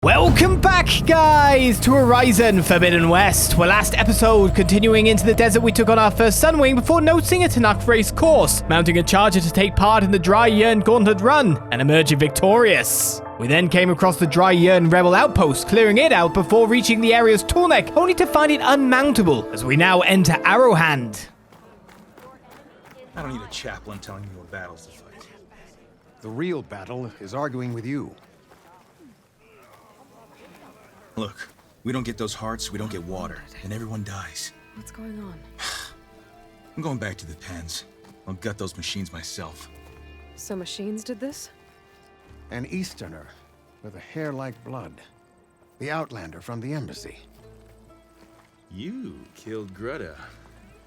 Welcome back, guys, to Horizon Forbidden West. Well, last episode, continuing into the desert, we took on our first Sunwing before noticing a Tanakh race course, mounting a charger to take part in the Dry Yearn Gauntlet Run, and emerging victorious. We then came across the Dry Yearn Rebel Outpost, clearing it out before reaching the area's tallneck, only to find it unmountable, as we now enter Arrowhand. I don't need a chaplain telling me what battles to fight. The real battle is arguing with you. Look, we don't get those hearts, we don't get water, and everyone dies. What's going on? I'm going back to the pens. I'll gut those machines myself. So machines did this? An Easterner with a hair like blood. The Outlander from the embassy. You killed Greta,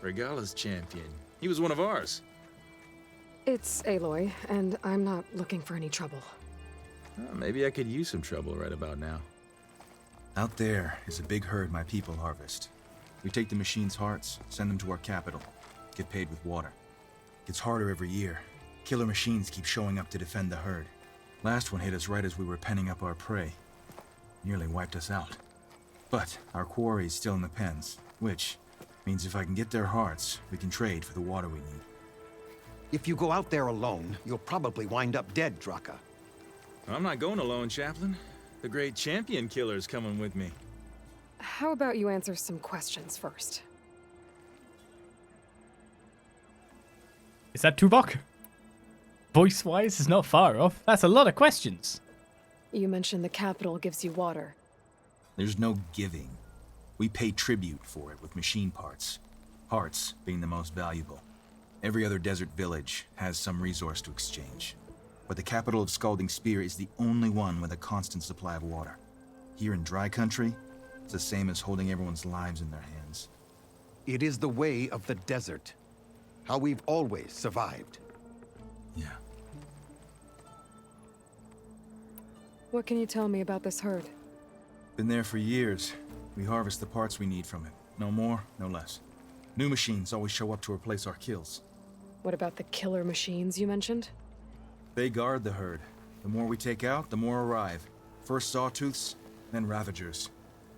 Regalla's champion. He was one of ours. It's Aloy, and I'm not looking for any trouble. Maybe I could use some trouble right about now. Out there is a big herd my people harvest. We take the machines' hearts, send them to our capital, get paid with water. Gets harder every year. Killer machines keep showing up to defend the herd. Last one hit us right as we were penning up our prey. Nearly wiped us out. But our quarry is still in the pens, which means if I can get their hearts, we can trade for the water we need. If you go out there alone, you'll probably wind up dead, Drakka. I'm not going alone, Chaplain. The great champion killer's coming with me. How about you answer some questions first? Is that Tuvok? Voice-wise, is not far off. That's a lot of questions. You mentioned the capital gives you water. There's no giving. We pay tribute for it with machine parts. Hearts being the most valuable. Every other desert village has some resource to exchange. But the capital of Scalding Spear is the only one with a constant supply of water. Here in dry country, it's the same as holding everyone's lives in their hands. It is the way of the desert. How we've always survived. Yeah. What can you tell me about this herd? Been there for years. We harvest the parts we need from it. No more, no less. New machines always show up to replace our kills. What about the killer machines you mentioned? They guard the herd. The more we take out, the more arrive. First sawtooths, then ravagers.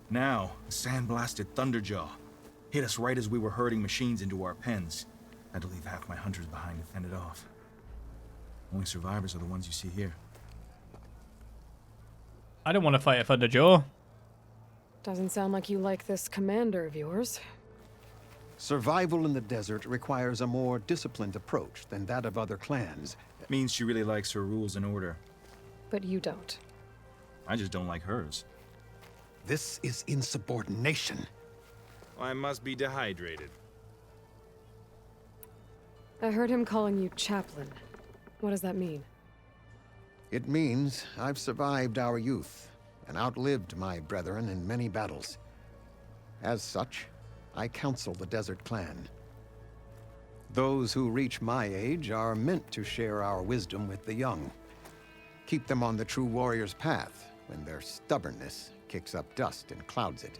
Now, a sand-blasted Thunderjaw. Hit us right as we were herding machines into our pens. Had to leave half my hunters behind to fend it off. Only survivors are the ones you see here. I don't want to fight a Thunderjaw. Doesn't sound like you like this commander of yours. Survival in the desert requires a more disciplined approach than that of other clans. Means she really likes her rules and order. But you don't. I just don't like hers. This is insubordination. I must be dehydrated. I heard him calling you chaplain. What does that mean? It means I've survived our youth and outlived my brethren in many battles. As such, I counsel the Desert Clan. Those who reach my age are meant to share our wisdom with the young. Keep them on the true warrior's path when their stubbornness kicks up dust and clouds it.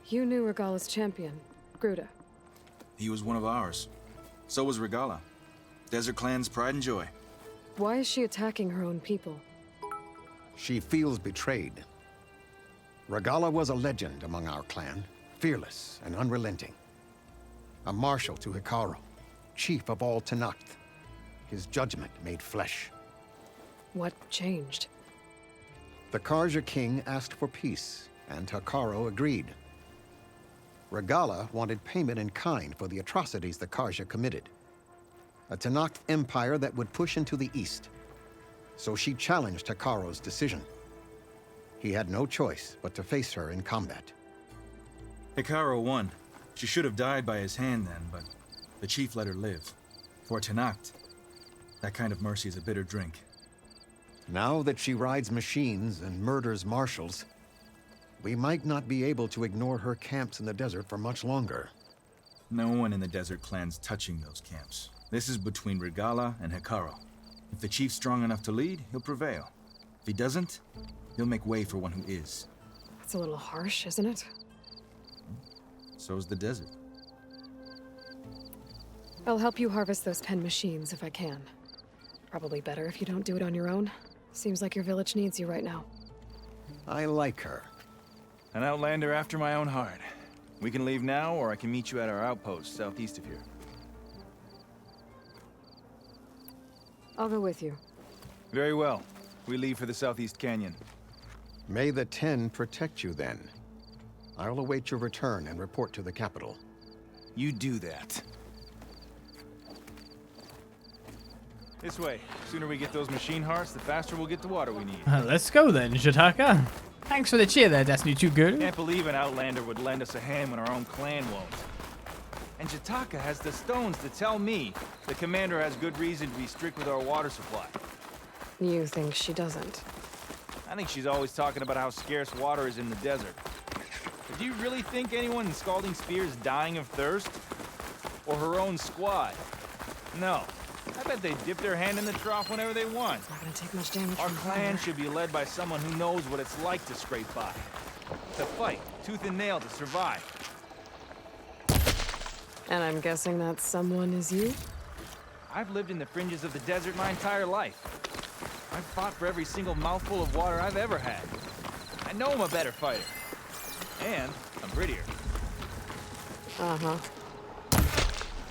You knew Regalla's champion, Greta. He was one of ours. So was Regalla. Desert Clan's pride and joy. Why is she attacking her own people? She feels betrayed. Regalla was a legend among our clan, fearless and unrelenting. A marshal to Hekarro, chief of all Tanakh. His judgment made flesh. What changed? The Karja king asked for peace, and Hekarro agreed. Regalla wanted payment in kind for the atrocities the Karja committed. A Tanakh empire that would push into the east. So she challenged Hekarro's decision. He had no choice but to face her in combat. Hekarro won. She should have died by his hand then, but the chief let her live. For Tanakh, that kind of mercy is a bitter drink. Now that she rides machines and murders marshals, we might not be able to ignore her camps in the desert for much longer. No one in the Desert Clan's touching those camps. This is between Regalla and Hekarro. If the chief's strong enough to lead, he'll prevail. If he doesn't, he'll make way for one who is. That's a little harsh, isn't it? So's the desert. I'll help you harvest those pen machines if I can. Probably better if you don't do it on your own. Seems like your village needs you right now. I like her. An outlander after my own heart. We can leave now, or I can meet you at our outpost southeast of here. I'll go with you. Very well. We leave for the southeast canyon. May the 10 protect you then. I'll await your return and report to the capital. You do that. This way. The sooner we get those machine hearts, the faster we'll get the water we need. Let's go then, Jataka. Thanks for the cheer there, Destiny 2 Good. Can't believe an outlander would lend us a hand when our own clan won't. And Jataka has the stones to tell me the commander has good reason to be strict with our water supply. You think she doesn't? I think she's always talking about how scarce water is in the desert. But do you really think anyone in Scalding Spear is dying of thirst? Or her own squad? No. I bet they dip their hand in the trough whenever they want. It's not gonna take much damage Our from clan fire. should be led by someone who knows what it's like to scrape by. To fight, tooth and nail to survive. And I'm guessing that someone is you? I've lived in the fringes of the desert my entire life. I've fought for every single mouthful of water I've ever had. I know I'm a better fighter. And I'm prettier. Uh-huh.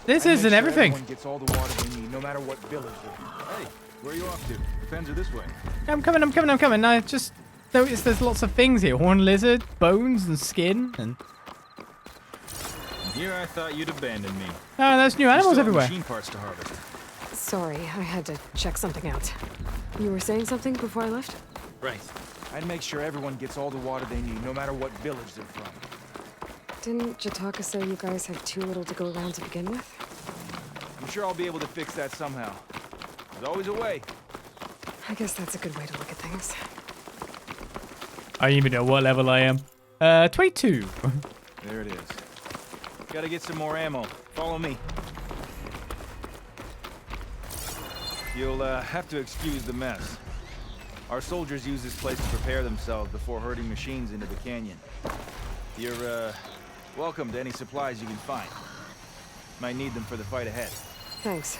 This I isn't make sure everything. Everyone gets all the water they need, no matter what village they're in. Hey, where are you off to? The fens are this way. I'm coming. I just noticed there's lots of things here. Horned lizard, bones, and skin. And Here I thought you'd abandon me. oh, there's new You animals still have everywhere. machine parts to harvest. Sorry, I had to check something out. You were saying something before I left? Right. I'd make sure everyone gets all the water they need, no matter what village they're from. Didn't Jataka say you guys had too little to go around to begin with? I'm sure I'll be able to fix that somehow. There's always a way. I guess that's a good way to look at things. I don't even know what level I am. 22. There it is. Gotta get some more ammo. Follow me. You'll have to excuse the mess. Our soldiers use this place to prepare themselves before herding machines into the canyon. You're welcome to any supplies you can find. Might need them for the fight ahead. Thanks.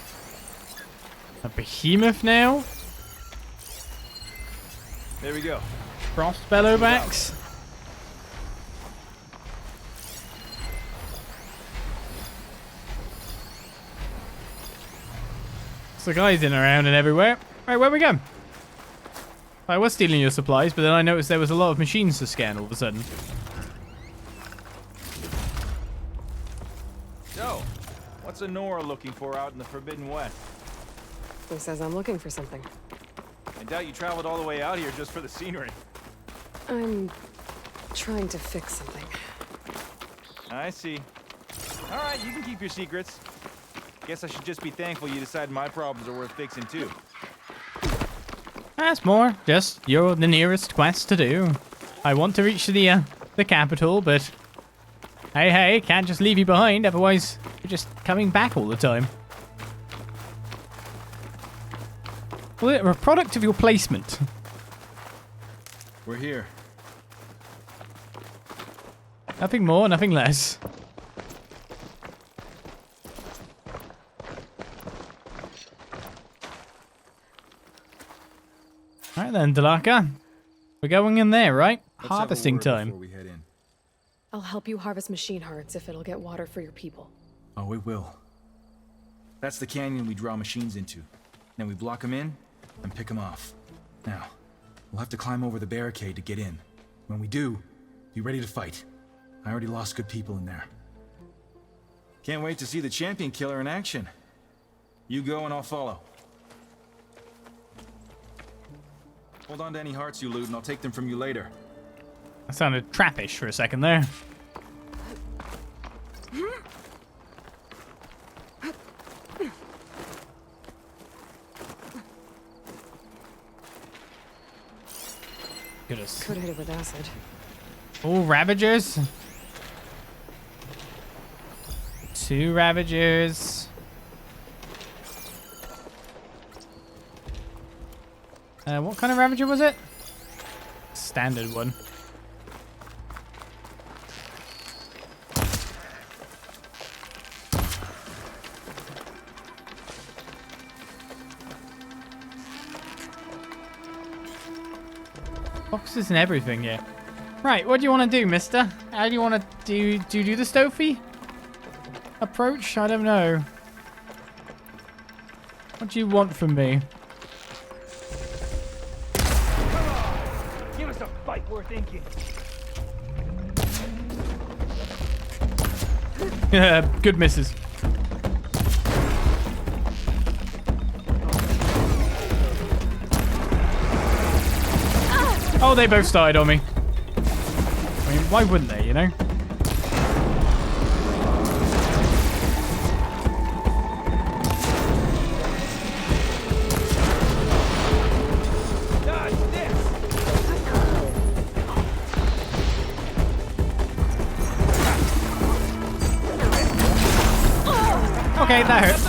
A behemoth now. There we go. Frost bellowbacks. So guys in around and everywhere. Right, where we go? I was stealing your supplies, but then I noticed there was a lot of machines to scan all of a sudden. So, what's a Nora looking for out in the Forbidden West? Who says I'm looking for something? I doubt you traveled all the way out here just for the scenery. I'm trying to fix something. I see. All right, you can keep your secrets. Guess I should just be thankful you decided my problems are worth fixing too. That's more. Just you're the nearest quest to do. I want to reach the capital, but hey, can't just leave you behind. Otherwise, you're just coming back all the time. Well, they're a product of your placement. We're here. Nothing more, nothing less. Alright then, Drakka. We're going in there, right? Let's have a Harvesting word time. before we head in. I'll help you harvest machine hearts if it'll get water for your people. Oh, it will. That's the canyon we draw machines into. Then we block them in and pick them off. Now, we'll have to climb over the barricade to get in. When we do, be ready to fight. I already lost good people in there. Can't wait to see the champion killer in action. You go and I'll follow. Hold on to any hearts you loot and I'll take them from you later. That sounded trappish for a second there. Goodness. Could hit it with acid. Oh, Ravagers. 2 Ravagers. What kind of Ravager was it? Standard one. Boxes and everything here. Right, what do you want to do, mister? How do you want to do the Stofy approach? I don't know. What do you want from me? Give us a fight worth inking. Good misses. Oh, they both started on me. I mean, why wouldn't they, you know? Okay, that hurt.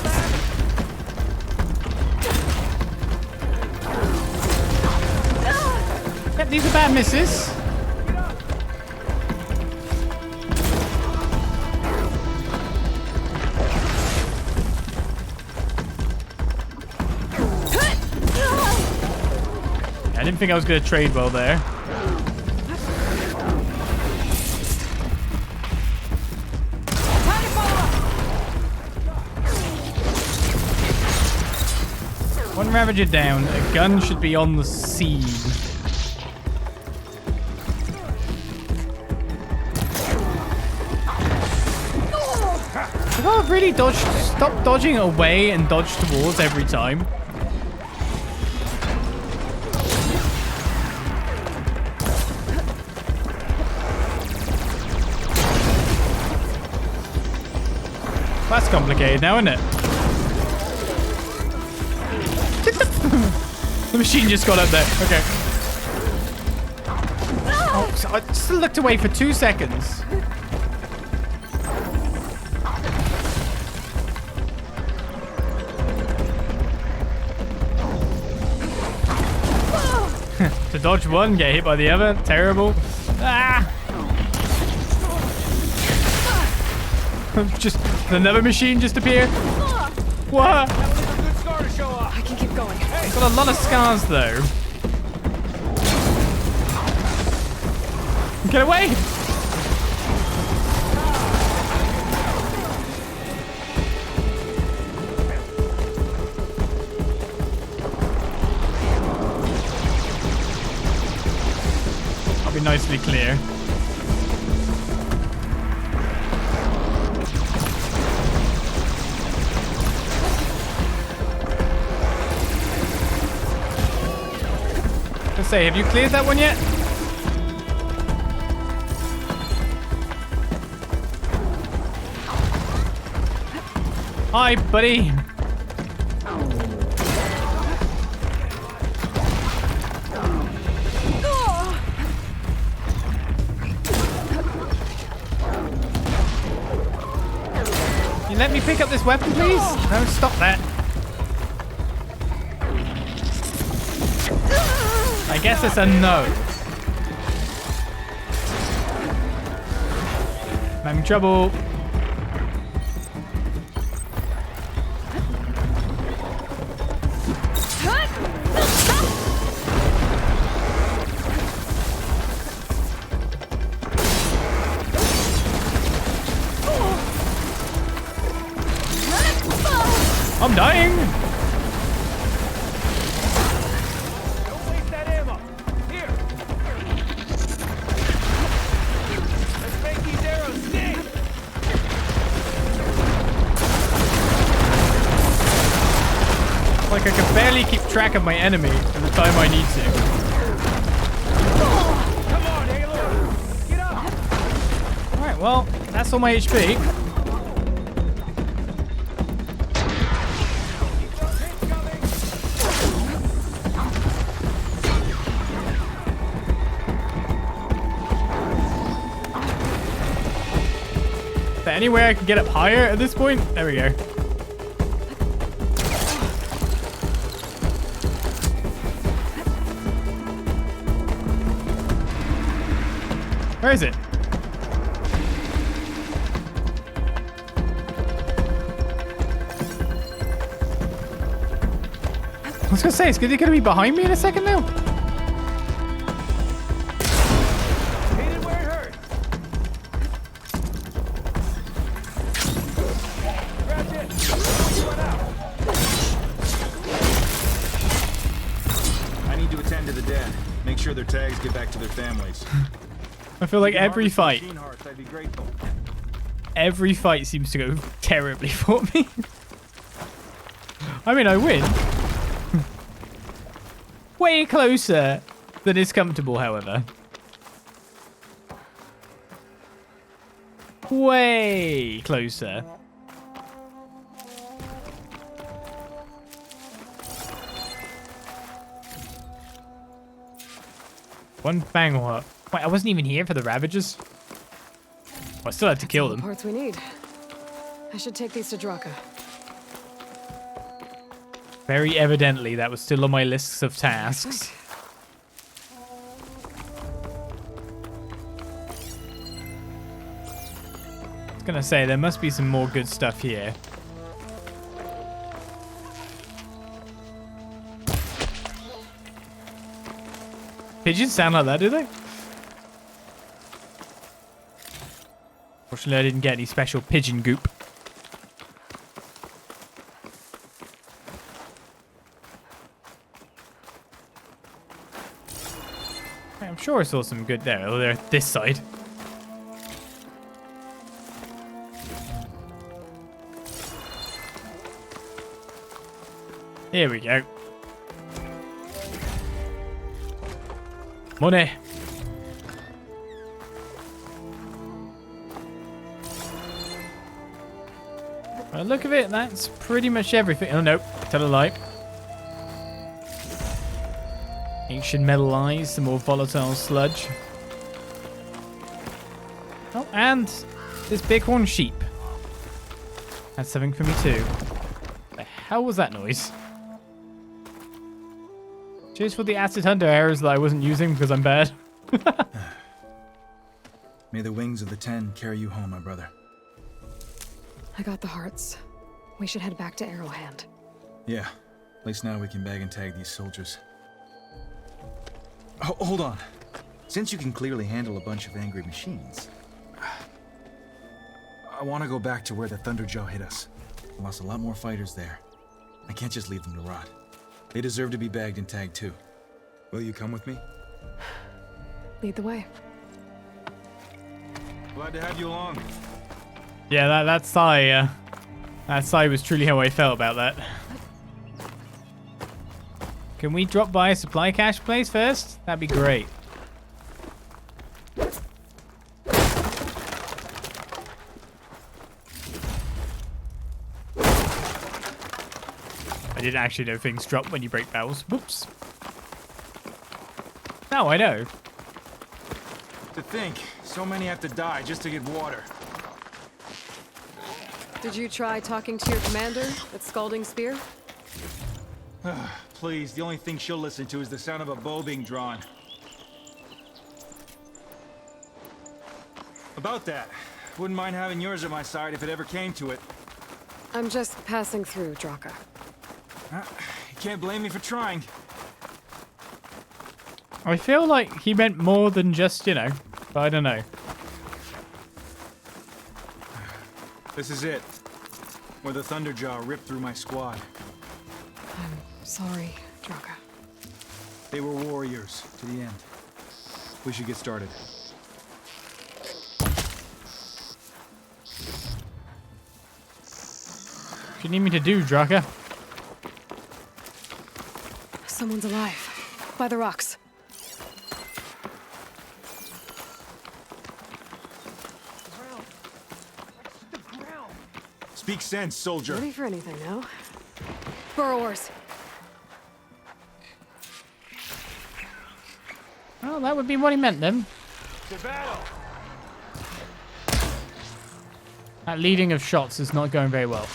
Yep, these are bad misses. I didn't think I was going to trade well there. One Ravager down. A gun should be on the scene. I gotta really stop dodging away and dodge towards every time. That's complicated now, isn't it? The machine just got up there. Okay. Oh, so I just looked away for 2 seconds. To dodge one, get hit by the other. Terrible. Ah! Just another machine just appeared. What? I can keep going. Got a lot of scars though. Get away! I'll be nicely clear. Let's say, have you cleared that one yet? Hi, buddy. Can you let me pick up this weapon, please? No, stop that. I guess it's a no. I'm having trouble. I'm dying. Don't waste that ammo. Here. Let's make these arrows sting. Like I can barely keep track of my enemy at the time I need to. Come on, Aloy. Get up. Alright, well, that's all my HP. Is there any way I can get up higher at this point? There we go. Where is it? I was gonna say, is it gonna be behind me in a second now? need to attend to the dead. Make sure their tags get back to their families. I feel like every Harvest fight, machine hearts, I'd be grateful. every fight seems to go terribly for me. I mean, I win. Way closer than is comfortable, however. Way closer. One bang what? Wait, I wasn't even here for the Ravagers. Well, I still had to kill All the them. parts we need. I should take these to Drakka. Very evidently, that was still on my lists of tasks. I was gonna say, there must be some more good stuff here. Pigeons sound like that, do they? Fortunately, I didn't get any special pigeon goop. I'm sure I saw some good there. Oh, they're this side. Here we go. Money. By the look of it, that's pretty much everything. Oh, no. Tell a lie. Ancient metal eyes, some more volatile sludge. Oh, and this bighorn sheep. That's something for me too. The hell was that noise? Cheers for the acid hunter arrows that I wasn't using because I'm bad. May the wings of the 10 carry you home, my brother. I got the hearts. We should head back to Arrowhand. Yeah, at least now we can bag and tag these soldiers. Hold on. Since you can clearly handle a bunch of angry machines, I want to go back to where the Thunderjaw hit us. We lost a lot more fighters there. I can't just leave them to rot. They deserve to be bagged and tagged too. Will you come with me? Lead the way. Glad to have you along. Yeah, that sigh was truly how I felt about that. Can we drop by a supply cache place first? That'd be great. I didn't actually know things drop when you break barrels. Whoops. Now I know. To think, so many have to die just to get water. Did you try talking to your commander, that scalding spear? Please, the only thing she'll listen to is the sound of a bow being drawn. About that, wouldn't mind having yours at my side if it ever came to it. I'm just passing through, Drakka. You can't blame me for trying. I feel like he meant more than just, but I don't know. This is it. Where the Thunderjaw ripped through my squad. I'm sorry, Drakka. They were warriors to the end. We should get started. What do you need me to do, Drakka? Someone's alive. By the rocks. Speak sense, soldier. Ready for anything now? Burrowers. Well, that would be what he meant then. To battle. That leading of shots is not going very well.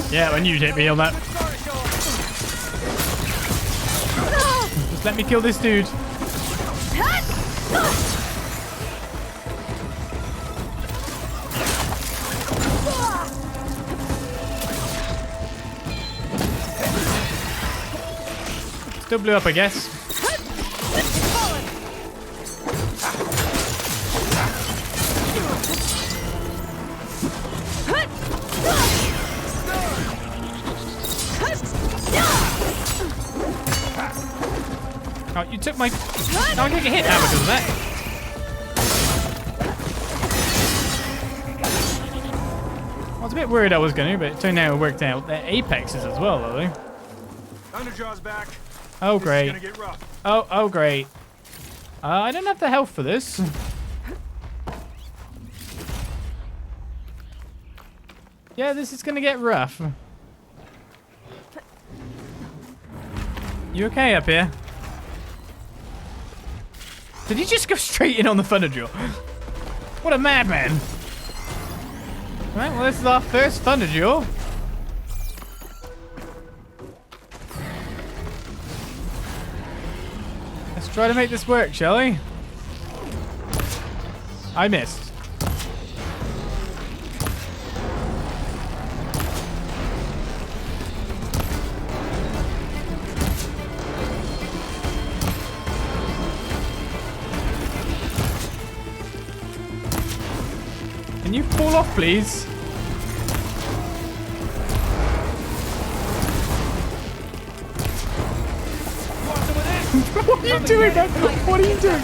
Yeah, I knew you'd hit me on that. Just let me kill this dude. Still blew up, I guess. Oh, you took my... No, I'm gonna get hit now because of that. I was a bit worried I was gonna, but it turned out it worked out. They're apexes as well, are they? Thunderjaw's back. Oh, This great. is gonna get rough. Oh, great. I don't have the health for this. Yeah, this is gonna get rough. You okay up here? Did he just go straight in on the Thunderjaw? What a madman. Alright, well this is our first Thunderjaw. Let's try to make this work, shall we? I missed. Can you fall off, please? What are you doing, man? What are you doing?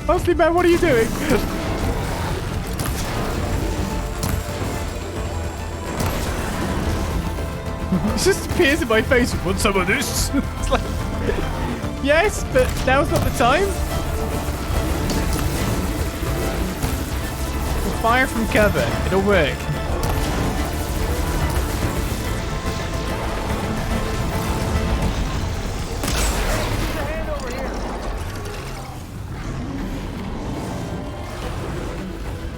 Honestly, man, what are you doing? It just appears in my face. Want some of this? It's like, yes, but now's not the time. We'll fire from cover. It'll work.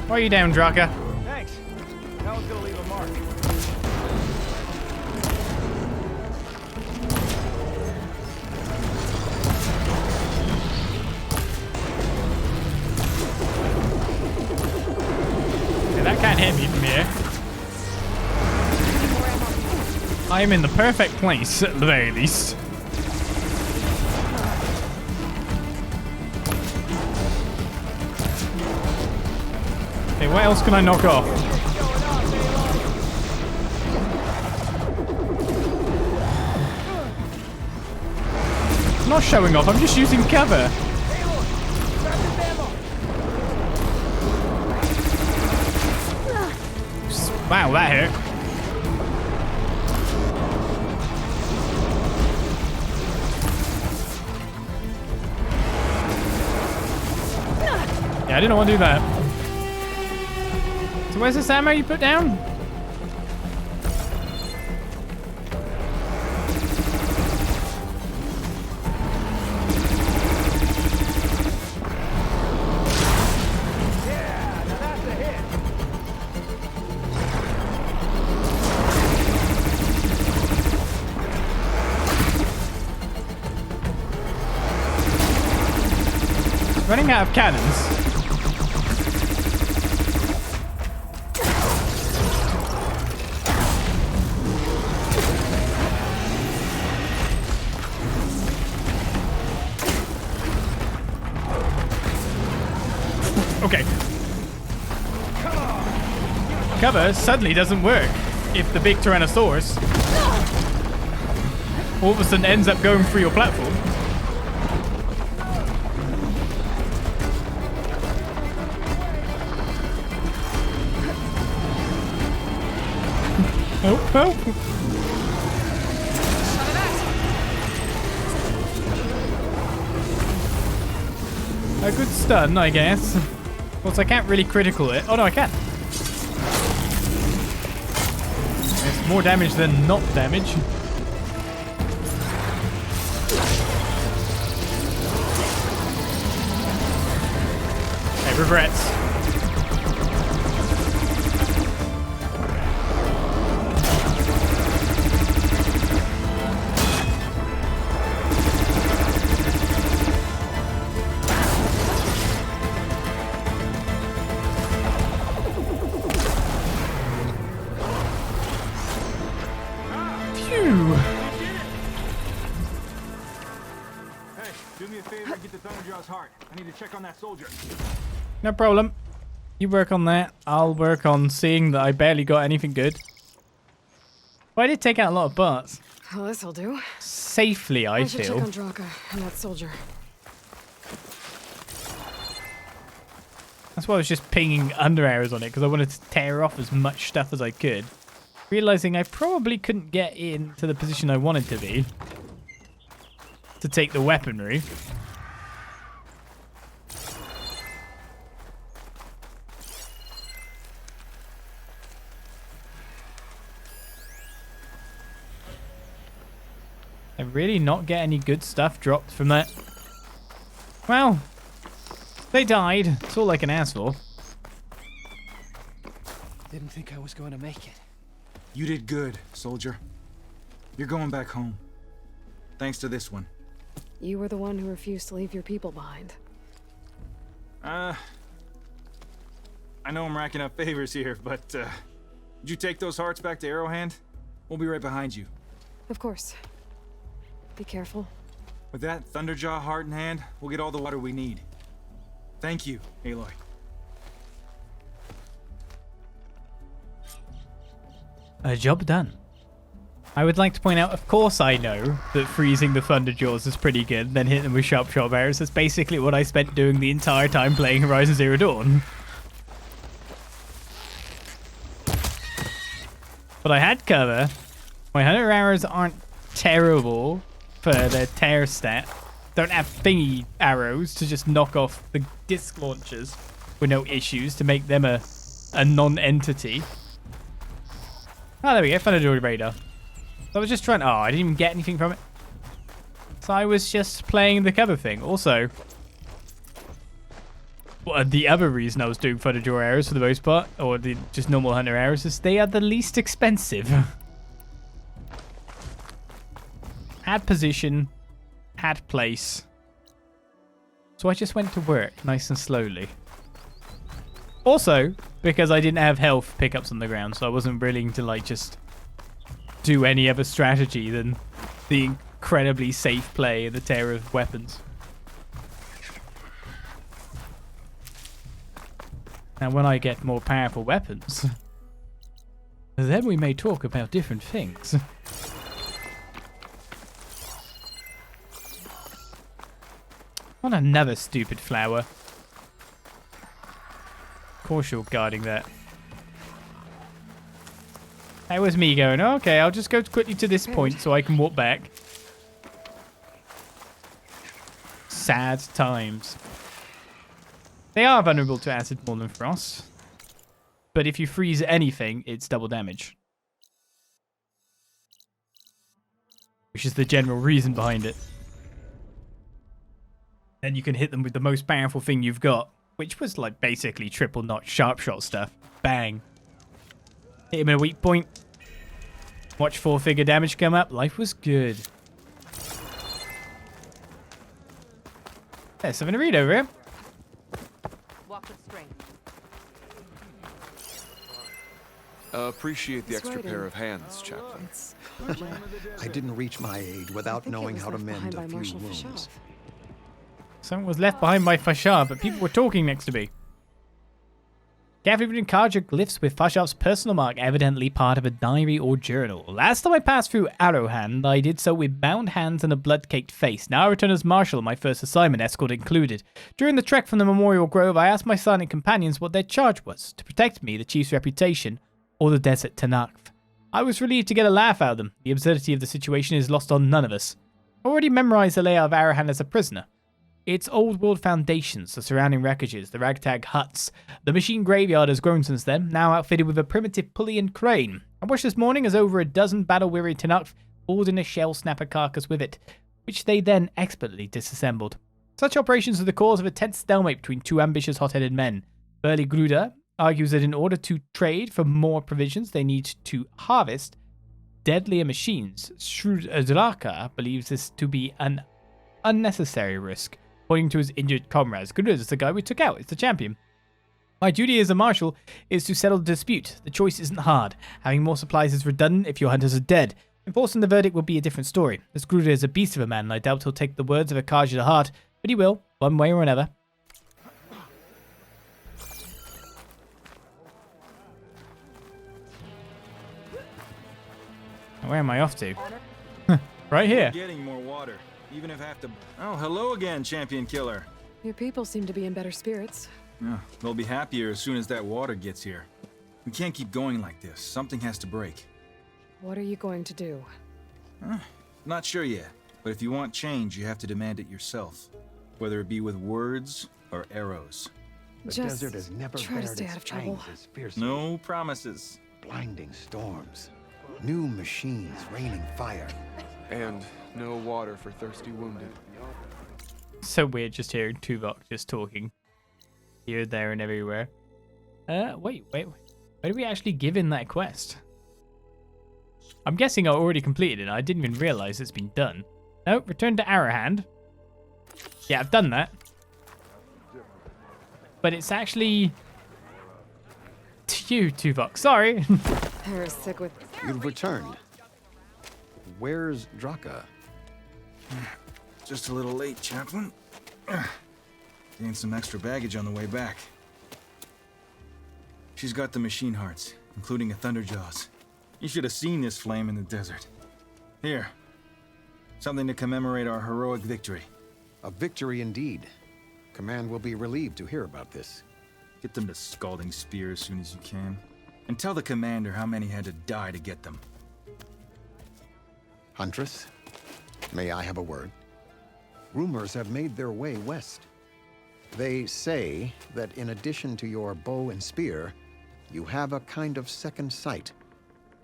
Why are you down, Drakka? Thanks. That one's gonna leave a mark. Okay, that can't hit me from here. I am in the perfect place, at the very least. Okay, what else can I knock off? I'm not showing off, I'm just using cover. Wow, that hurt. Yeah, I didn't want to do that. So where's this ammo you put down? Yeah, now that's a hit. Running out of cannons. Okay. Cover suddenly doesn't work if the big Tyrannosaurus all of a sudden ends up going through your platform. Oh, oh. A good stun, I guess. Of course, I can't really critical it. Oh, no, I can. It's more damage than not damage. Okay, regrets. a favor and get the Thunderjaw's heart. I need to check on that soldier. No problem. You work on that. I'll work on seeing that I barely got anything good. But I did take out a lot of butts. Well, this'll do. Safely, I should feel. check on Drakka and that soldier. That's why I was just pinging under arrows on it, because I wanted to tear off as much stuff as I could. Realizing I probably couldn't get into the position I wanted to be to take the weaponry. I really not get any good stuff dropped from that. Well, they died. That's all I can ask for. Didn't think I was going to make it. You did good, soldier. You're going back home. Thanks to this one. You were the one who refused to leave your people behind. I know I'm racking up favors here, but, did you take those hearts back to Arrowhand? We'll be right behind you. Of course. Be careful. With that Thunderjaw heart in hand, we'll get all the water we need. Thank you, Aloy. A job done. I would like to point out, of course I know that freezing the Thunderjaws is pretty good, then hitting them with sharp arrows. That's basically what I spent doing the entire time playing Horizon Zero Dawn. But I had cover. My 100 arrows aren't terrible for their tear stat. Don't have thingy arrows to just knock off the disc launchers with no issues to make them a non-entity. Oh, there we go. Thunderjaw radar. I was just trying... Oh, I didn't even get anything from it. So I was just playing the cover thing. Also, well, the other reason I was doing Thunderjaw arrows for the most part, or the just normal hunter arrows, is they are the least expensive. Had position, had place. So I just went to work nice and slowly. Also, because I didn't have health pickups on the ground, so I wasn't willing to like just do any other strategy than the incredibly safe play and the tear of weapons. Now when I get more powerful weapons, then we may talk about different things. On another stupid flower. Of course you're guarding that. That was me going, oh, okay, I'll just go quickly to this point so I can walk back. Sad times. They are vulnerable to acid more than frost. But if you freeze anything, it's double damage. Which is the general reason behind it. Then you can hit them with the most powerful thing you've got, which was like basically triple notch sharp shot stuff. Bang. Hit him at a weak point. Watch 4-figure damage come up. Life was good. There's something to read over here. Walk with strength. Appreciate the It's extra right pair in. of hands, Chaplain. It's I didn't reach my aid without knowing how to mend a few wounds. Something was left behind by Fashar, but people were talking next to me. Gathered in Karja glyphs with Fashar's personal mark, evidently part of a diary or journal. Last time I passed through Arrowhand, I did so with bound hands and a blood-caked face. Now I return as Marshal, my first assignment, escort included. During the trek from the Memorial Grove, I asked my silent companions what their charge was, to protect me, the chief's reputation, or the desert Tanakh. I was relieved to get a laugh out of them. The absurdity of the situation is lost on none of us. I already memorized the layout of Arrowhand as a prisoner. Its old-world foundations, the surrounding wreckages, the ragtag huts. The machine graveyard has grown since then, now outfitted with a primitive pulley and crane. I watched this morning as over a dozen battle-weary Tanakh hauled in a shell-snapper carcass with it, which they then expertly disassembled. Such operations are the cause of a tense stalemate between two ambitious, hot-headed men. Burly Gruda argues that in order to trade for more provisions, they need to harvest deadlier machines. Shrewd Drakka believes this to be an unnecessary risk. Pointing to his injured comrades. Good is the guy we took out. It's the champion. My duty as a marshal is to settle the dispute. The choice isn't hard. Having more supplies is redundant if your hunters are dead. Enforcing the verdict will be a different story. This Gruda is a beast of a man, and I doubt he'll take the words of Akaji to heart. But he will, one way or another. Where am I off to? Right here. Getting more water, even if I have to. Oh, hello again, champion killer. Your people seem to be in better spirits. Yeah, they'll be happier as soon as that water gets here. We can't keep going like this. Something has to break. What are you going to do? Not sure yet, but if you want change, you have to demand it yourself. Whether it be with words or arrows. The Just desert has never try to bared stay its out of trouble. fangs as fiercely. No promises. Blinding storms. New machines raining fire. And no water for thirsty wounded. So weird just hearing Tuvok just talking. Here, there, and everywhere. Wait. Where did we actually give in that quest? I'm guessing I already completed it. I didn't even realize it's been done. No, return to Arrowhand. Yeah, I've done that. But it's actually to you, Tuvok. Sorry. Harris sick with. You've returned. Where's Drakka? Just a little late, Chaplain. Gained some extra baggage on the way back. She's got the machine hearts, including a Thunderjaw's. You should have seen this flame in the desert. Here. Something to commemorate our heroic victory. A victory indeed. Command will be relieved to hear about this. Get them to Scalding Spear as soon as you can. And tell the commander how many had to die to get them. Huntress, may I have a word? Rumors have made their way west. They say that in addition to your bow and spear, you have a kind of second sight,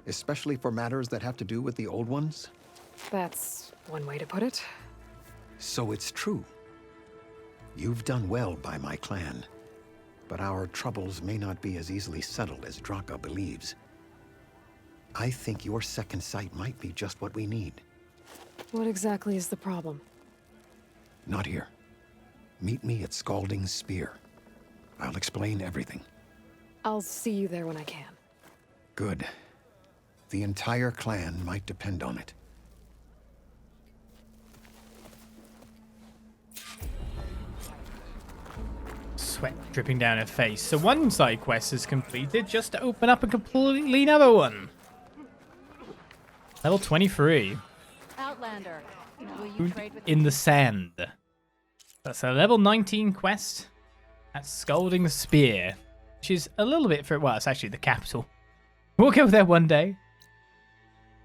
especially for matters that have to do with the old ones. That's one way to put it. So it's true. You've done well by my clan, but our troubles may not be as easily settled as Drakka believes. I think your second sight might be just what we need. What exactly is the problem? Not here. Meet me at Scalding Spear. I'll explain everything. I'll see you there when I can. Good. The entire clan might depend on it. Sweat dripping down her face. So one side quest is completed just to open up a completely another one. Level 23. Outlander, will you trade with In the sand. That's a level 19 quest. That's Scalding Spear. Which is a little bit for, well, it's actually the capital. We'll go there one day.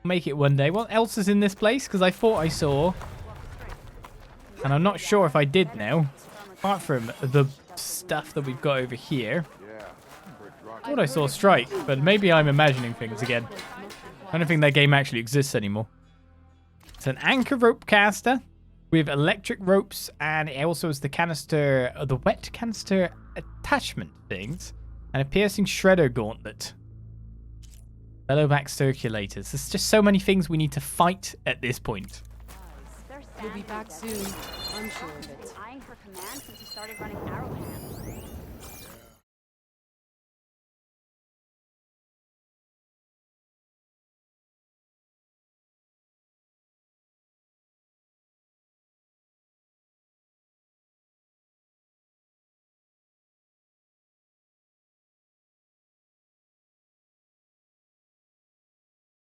Make it one day. What else is in this place? Because I thought I saw. And I'm not sure if I did now. Apart from the stuff that we've got over here. I thought I saw Strike, but maybe I'm imagining things again. I don't think that game actually exists anymore. It's an anchor rope caster with electric ropes, and it also has the canister, the wet canister attachment things, and a piercing shredder gauntlet. Bellowback circulators. There's just so many things we need to fight at this point. We'll be back soon. I'm sure of it. Eyeing for command since he started running Arrowhand.